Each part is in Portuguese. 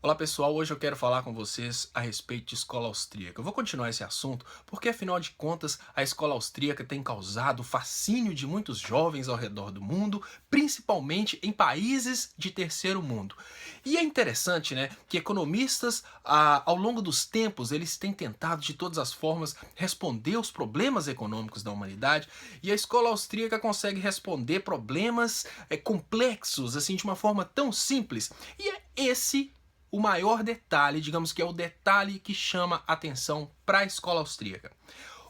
Olá pessoal, hoje eu quero falar com vocês a respeito de escola austríaca. Eu vou continuar esse assunto porque, afinal de contas, a escola austríaca tem causado o fascínio de muitos jovens ao redor do mundo, principalmente em países de terceiro mundo. E é interessante, né, que economistas, ao longo dos tempos, eles têm tentado de todas as formas responder os problemas econômicos da humanidade, e a escola austríaca consegue responder problemas complexos, assim, de uma forma tão simples. E é esse o maior detalhe, digamos que é o detalhe que chama atenção para a escola austríaca.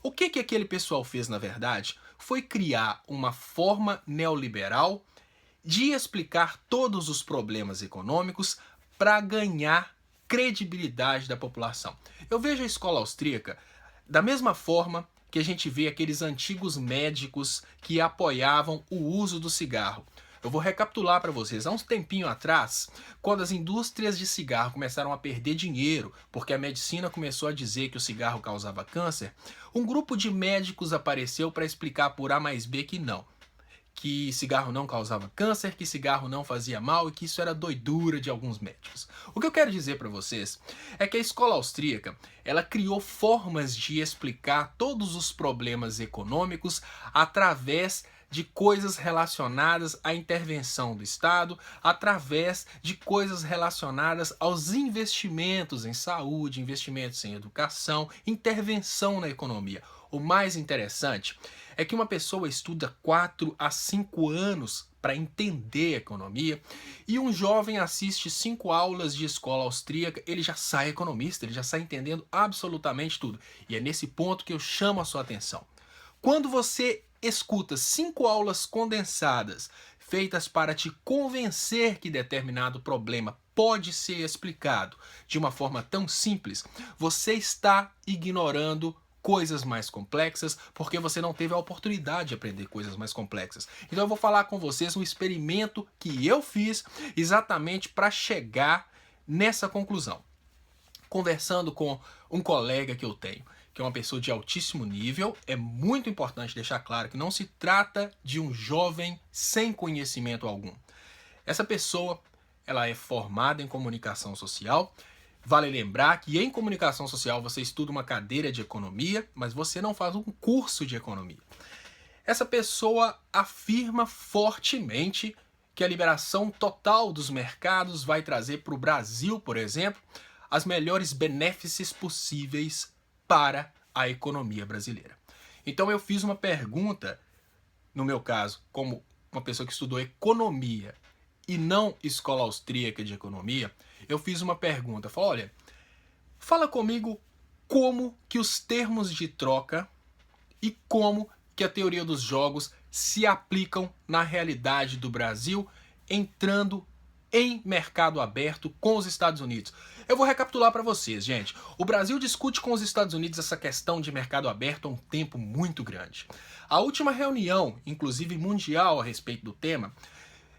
O que aquele pessoal fez, na verdade, foi criar uma forma neoliberal de explicar todos os problemas econômicos para ganhar credibilidade da população. Eu vejo a escola austríaca da mesma forma que a gente vê aqueles antigos médicos que apoiavam o uso do cigarro. Eu vou recapitular para vocês. Há uns tempinho atrás, quando as indústrias de cigarro começaram a perder dinheiro, porque a medicina começou a dizer que o cigarro causava câncer, um grupo de médicos apareceu para explicar por A mais B que não, que cigarro não causava câncer, que cigarro não fazia mal e que isso era doidura de alguns médicos. O que eu quero dizer para vocês é que a escola austríaca, ela criou formas de explicar todos os problemas econômicos através de coisas relacionadas à intervenção do Estado, através de coisas relacionadas aos investimentos em saúde, investimentos em educação, intervenção na economia. O mais interessante é que uma pessoa estuda 4 a 5 anos para entender a economia, e um jovem assiste 5 aulas de escola austríaca, ele já sai economista, ele já sai entendendo absolutamente tudo. E é nesse ponto que eu chamo a sua atenção. Quando você escuta 5 aulas condensadas, feitas para te convencer que determinado problema pode ser explicado de uma forma tão simples, você está ignorando coisas mais complexas, porque você não teve a oportunidade de aprender coisas mais complexas. Então eu vou falar com vocês um experimento que eu fiz exatamente para chegar nessa conclusão. Conversando com um colega que eu tenho, que é uma pessoa de altíssimo nível, é muito importante deixar claro que não se trata de um jovem sem conhecimento algum. Essa pessoa, ela é formada em comunicação social. Vale lembrar que em comunicação social você estuda uma cadeira de economia, mas você não faz um curso de economia. Essa pessoa afirma fortemente que a liberação total dos mercados vai trazer para o Brasil, por exemplo, as melhores benefícios possíveis para a economia brasileira. Então eu fiz uma pergunta, no meu caso, como uma pessoa que estudou economia e não escola austríaca de economia, eu fiz uma pergunta. Falei, olha, fala comigo como que os termos de troca e como que a teoria dos jogos se aplicam na realidade do Brasil, entrando em mercado aberto com os Estados Unidos. Eu vou recapitular para vocês, gente. O Brasil discute com os Estados Unidos essa questão de mercado aberto há um tempo muito grande. A última reunião, inclusive mundial, a respeito do tema,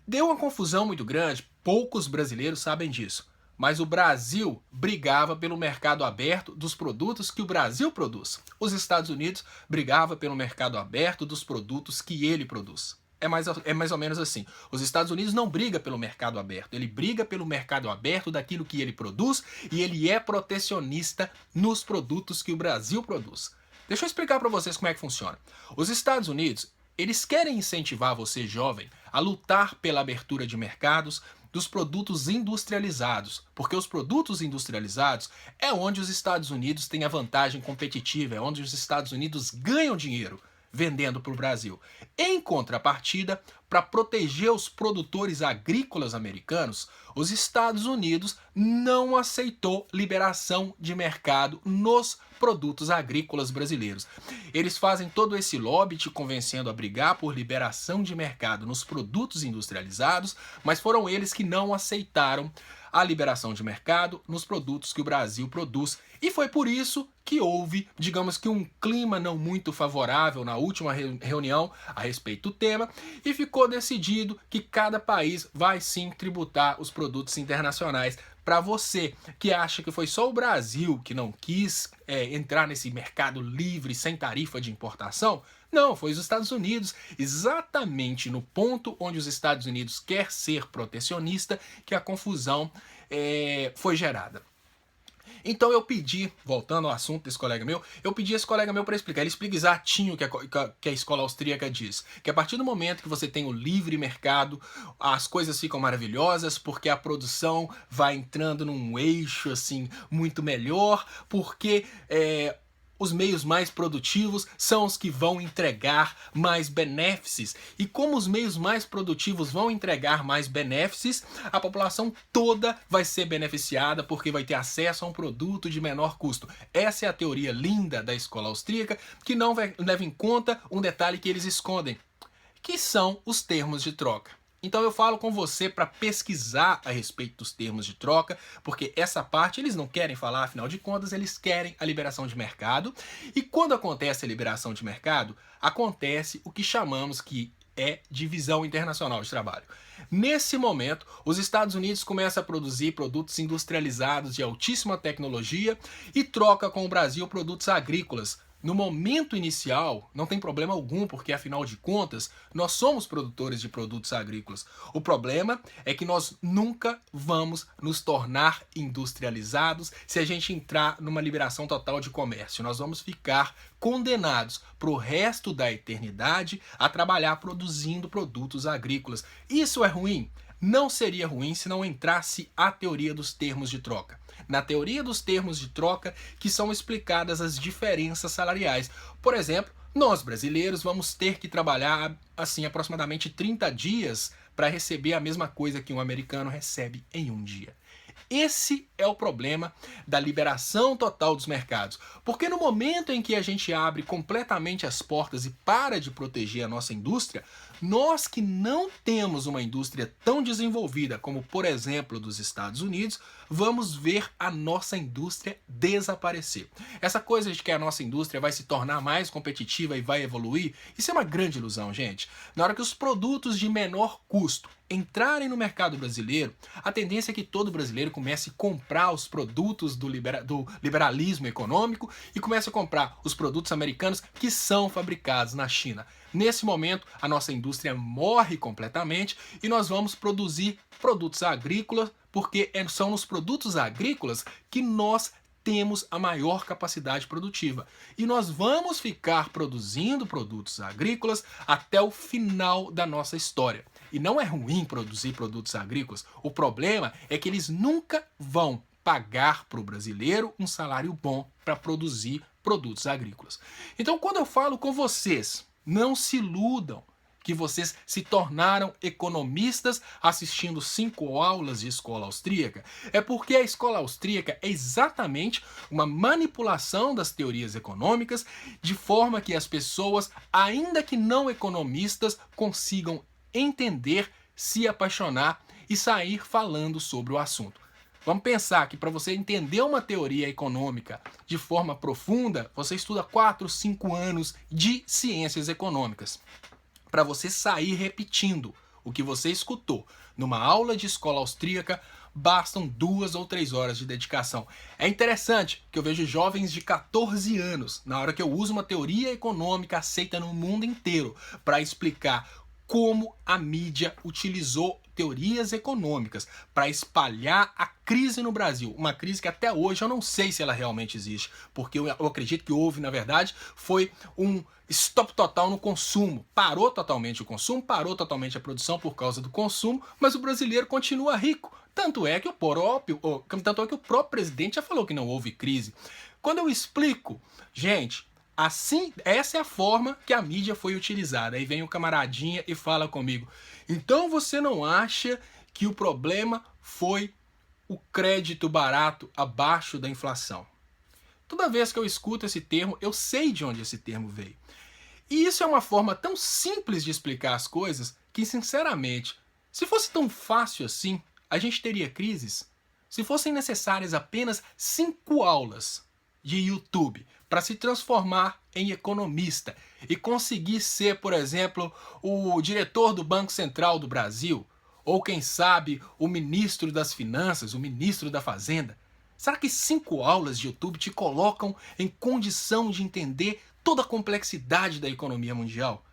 deu uma confusão muito grande, poucos brasileiros sabem disso. Mas o Brasil brigava pelo mercado aberto dos produtos que o Brasil produz. Os Estados Unidos brigava pelo mercado aberto dos produtos que ele produz. É mais ou menos assim. Os Estados Unidos não briga pelo mercado aberto, ele briga pelo mercado aberto daquilo que ele produz, e ele é protecionista nos produtos que o Brasil produz. Deixa eu explicar para vocês como é que funciona. Os Estados Unidos, eles querem incentivar você, jovem, a lutar pela abertura de mercados dos produtos industrializados, porque os produtos industrializados é onde os Estados Unidos têm a vantagem competitiva, é onde os Estados Unidos ganham dinheiro vendendo para o Brasil. Em contrapartida, para proteger os produtores agrícolas americanos, os Estados Unidos não aceitou liberação de mercado nos produtos agrícolas brasileiros. Eles fazem todo esse lobby te convencendo a brigar por liberação de mercado nos produtos industrializados, mas foram eles que não aceitaram a liberação de mercado nos produtos que o Brasil produz. E foi por isso que houve, digamos que um clima não muito favorável na última reunião a respeito do tema, e ficou decidido que cada país vai sim tributar os produtos internacionais. Para você que acha que foi só o Brasil que não quis entrar nesse mercado livre sem tarifa de importação, Não, foi os Estados Unidos, exatamente no ponto onde os Estados Unidos quer ser protecionista, que a confusão foi gerada. Então eu pedi, voltando ao assunto desse colega meu, eu pedi a esse colega meu para explicar. Ele explica exatinho o que a escola austríaca diz. Que a partir do momento que você tem o livre mercado, as coisas ficam maravilhosas, porque a produção vai entrando num eixo assim muito melhor, porque os meios mais produtivos são os que vão entregar mais benefícios. E como os meios mais produtivos vão entregar mais benefícios, a população toda vai ser beneficiada porque vai ter acesso a um produto de menor custo. Essa é a teoria linda da escola austríaca, que não leva em conta um detalhe que eles escondem, que são os termos de troca. Então eu falo com você para pesquisar a respeito dos termos de troca, porque essa parte eles não querem falar, afinal de contas eles querem a liberação de mercado. E quando acontece a liberação de mercado, acontece o que chamamos que é divisão internacional de trabalho. Nesse momento, os Estados Unidos começam a produzir produtos industrializados de altíssima tecnologia e troca com o Brasil produtos agrícolas. No momento inicial, não tem problema algum, porque afinal de contas, nós somos produtores de produtos agrícolas. O problema é que nós nunca vamos nos tornar industrializados se a gente entrar numa liberação total de comércio. Nós vamos ficar condenados para o resto da eternidade a trabalhar produzindo produtos agrícolas. Isso é ruim? Não seria ruim se não entrasse a teoria dos termos de troca. Na teoria dos termos de troca que são explicadas as diferenças salariais. Por exemplo, nós brasileiros vamos ter que trabalhar assim aproximadamente 30 dias para receber a mesma coisa que um americano recebe em um dia. Esse é o problema da liberação total dos mercados. Porque no momento em que a gente abre completamente as portas e para de proteger a nossa indústria, nós que não temos uma indústria tão desenvolvida como, por exemplo, dos Estados Unidos, vamos ver a nossa indústria desaparecer. Essa coisa de que a nossa indústria vai se tornar mais competitiva e vai evoluir, isso é uma grande ilusão, gente. Na hora que os produtos de menor custo entrarem no mercado brasileiro, a tendência é que todo brasileiro comece a comprar os produtos do liberalismo econômico e comece a comprar os produtos americanos que são fabricados na China. Nesse momento, a nossa indústria morre completamente e nós vamos produzir produtos agrícolas, porque são nos produtos agrícolas que nós temos a maior capacidade produtiva. E nós vamos ficar produzindo produtos agrícolas até o final da nossa história. E não é ruim produzir produtos agrícolas. O problema é que eles nunca vão pagar para o brasileiro um salário bom para produzir produtos agrícolas. Então, quando eu falo com vocês, não se iludam que vocês se tornaram economistas assistindo 5 aulas de escola austríaca, é porque a escola austríaca é exatamente uma manipulação das teorias econômicas, de forma que as pessoas, ainda que não economistas, consigam entender, se apaixonar e sair falando sobre o assunto. Vamos pensar que para você entender uma teoria econômica de forma profunda, você estuda 4, 5 anos de ciências econômicas. Para você sair repetindo o que você escutou numa aula de escola austríaca, bastam 2 ou 3 horas de dedicação. É interessante que eu vejo jovens de 14 anos, na hora que eu uso uma teoria econômica aceita no mundo inteiro para explicar como a mídia utilizou teorias econômicas para espalhar a crise no Brasil. Uma crise que até hoje eu não sei se ela realmente existe, porque eu acredito que houve, na verdade, foi um stop total no consumo. Parou totalmente o consumo, parou totalmente a produção por causa do consumo, mas o brasileiro continua rico. Tanto é que o próprio presidente já falou que não houve crise. Quando eu explico, gente, assim, essa é a forma que a mídia foi utilizada. Aí vem o camaradinha e fala comigo: então você não acha que o problema foi o crédito barato abaixo da inflação? Toda vez que eu escuto esse termo, eu sei de onde esse termo veio. E isso é uma forma tão simples de explicar as coisas que, sinceramente, se fosse tão fácil assim, a gente teria crises? Se fossem necessárias apenas 5 aulas de YouTube para se transformar em economista e conseguir ser, por exemplo, o diretor do Banco Central do Brasil, ou quem sabe o ministro das Finanças, o ministro da Fazenda, será que 5 aulas de YouTube te colocam em condição de entender toda a complexidade da economia mundial?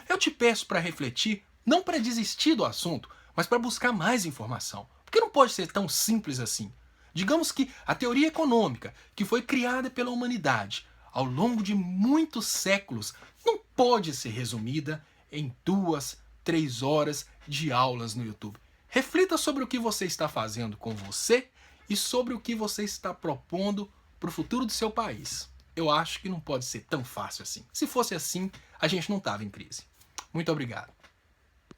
Eu te peço para refletir, não para desistir do assunto, mas para buscar mais informação. Porque não pode ser tão simples assim. Digamos que a teoria econômica, que foi criada pela humanidade ao longo de muitos séculos, não pode ser resumida em 2, 3 horas de aulas no YouTube. Reflita sobre o que você está fazendo com você e sobre o que você está propondo para o futuro do seu país. Eu acho que não pode ser tão fácil assim. Se fosse assim, a gente não estava em crise. Muito obrigado.